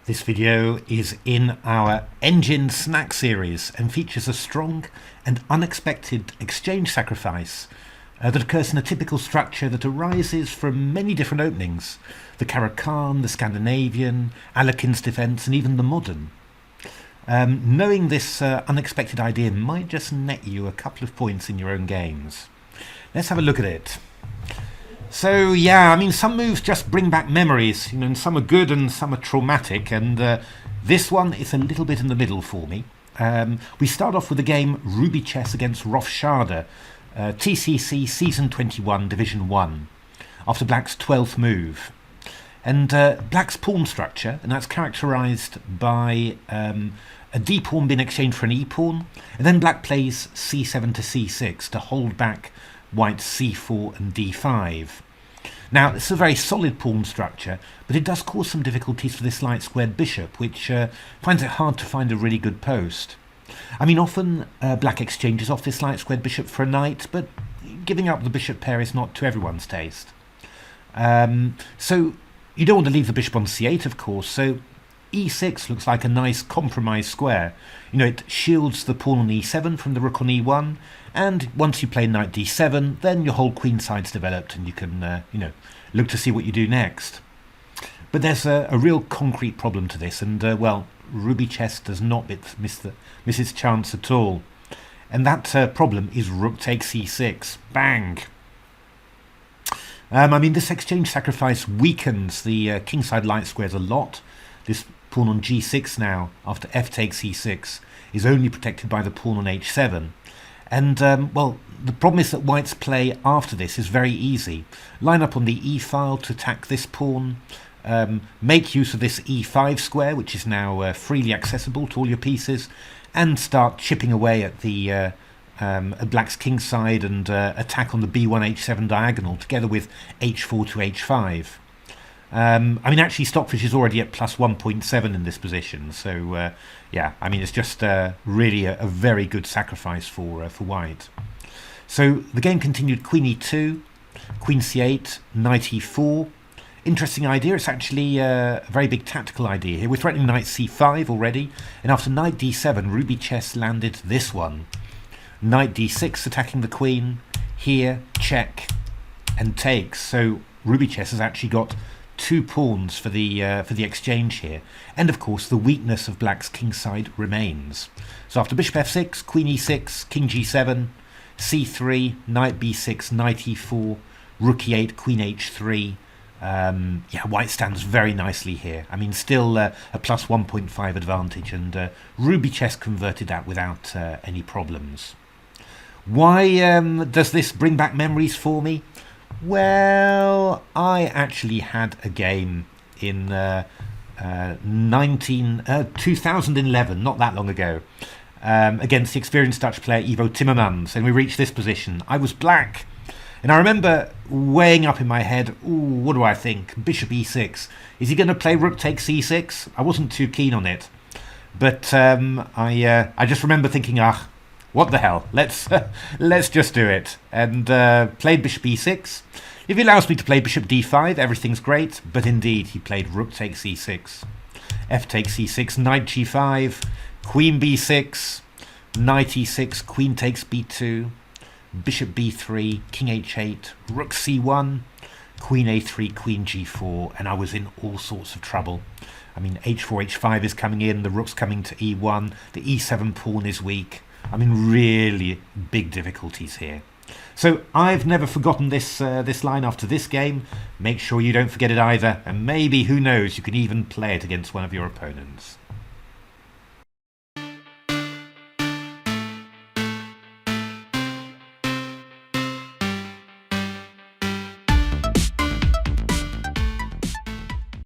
This video is in our Engine Snack series and features a strong and unexpected exchange sacrifice that occurs in a typical structure that arises from many different openings: the Caro-Kann, the Scandinavian, Alekhine's defence, and even the modern. Knowing this unexpected idea might just net you a couple of points in your own games. Let's have a look at it. So yeah, I mean, some moves just bring back memories, and some are good and some are traumatic, and this one is a little bit in the middle for me. We start off with the game Ruby Chess against Rothschild, TCC Season 21 Division 1, after Black's 12th move. And Black's pawn structure, and that's characterised by a d pawn being exchanged for an e pawn, and then Black plays c7 to c6 to hold back White's c4 and d5. Now, this is a very solid pawn structure, but it does cause some difficulties for this light squared bishop, which finds it hard to find a really good post. I mean, often Black exchanges off this light squared bishop for a knight, but giving up the bishop pair is not to everyone's taste. So you don't want to leave the bishop on c8, of course, so e6 looks like a nice compromise square. It shields the pawn on e7 from the rook on e1, and once you play knight d7, then your whole queen side's developed and you can, look to see what you do next. But there's a real concrete problem to this, and, well, Ruby Chess does not miss its chance at all. And that problem is rook takes c6. Bang! I mean, this exchange sacrifice weakens the kingside light squares a lot. This pawn on g6 now, after f takes e6, is only protected by the pawn on h7. And, well, the problem is that White's play after this is very easy. Line up on the e-file to attack this pawn, make use of this e5 square, which is now freely accessible to all your pieces, and start chipping away at the at Black's kingside and attack on the b1 h7 diagonal, together with h4 to h5. I mean, actually, Stockfish is already at plus 1.7 in this position, so yeah, I mean, it's just really a very good sacrifice for White. So the game continued queen e2, queen c8, knight e4. Interesting idea. It's actually a very big tactical idea here. We're threatening knight c5 already, and after knight d7, Ruby Chess landed this one. Knight d6 attacking the queen, here, check, and takes. So Ruby Chess has actually got two pawns for the exchange here, and of course the weakness of Black's kingside remains. So after bishop f6, queen e6, king g7, c3, knight b6, knight e4, rook e8, queen h3. Yeah, White stands very nicely here. I mean, still a plus 1.5 advantage, and Ruby Chess converted that without any problems. Why does this bring back memories for me? Well, I actually had a game in 2011, not that long ago, against the experienced Dutch player Ivo Timmermans, and we reached this position. I was Black, and I remember weighing up in my head, ooh, what do I think? Bishop e6. Is he going to play rook takes e6? I wasn't too keen on it, but I just remember thinking, what the hell? Let's just do it. And played bishop e6. If he allows me to play bishop d5, everything's great. But indeed, he played rook takes e6, f takes e6, knight g5, queen b6, knight e6, queen takes b2, bishop b3, king h8, rook c1, queen a3, queen g4, and I was in all sorts of trouble. I mean, h4, h5 is coming in, the rook's coming to e1, the e7 pawn is weak. I mean, really big difficulties here. So I've never forgotten this line after this game. Make sure you don't forget it either, and maybe, who knows, you can even play it against one of your opponents.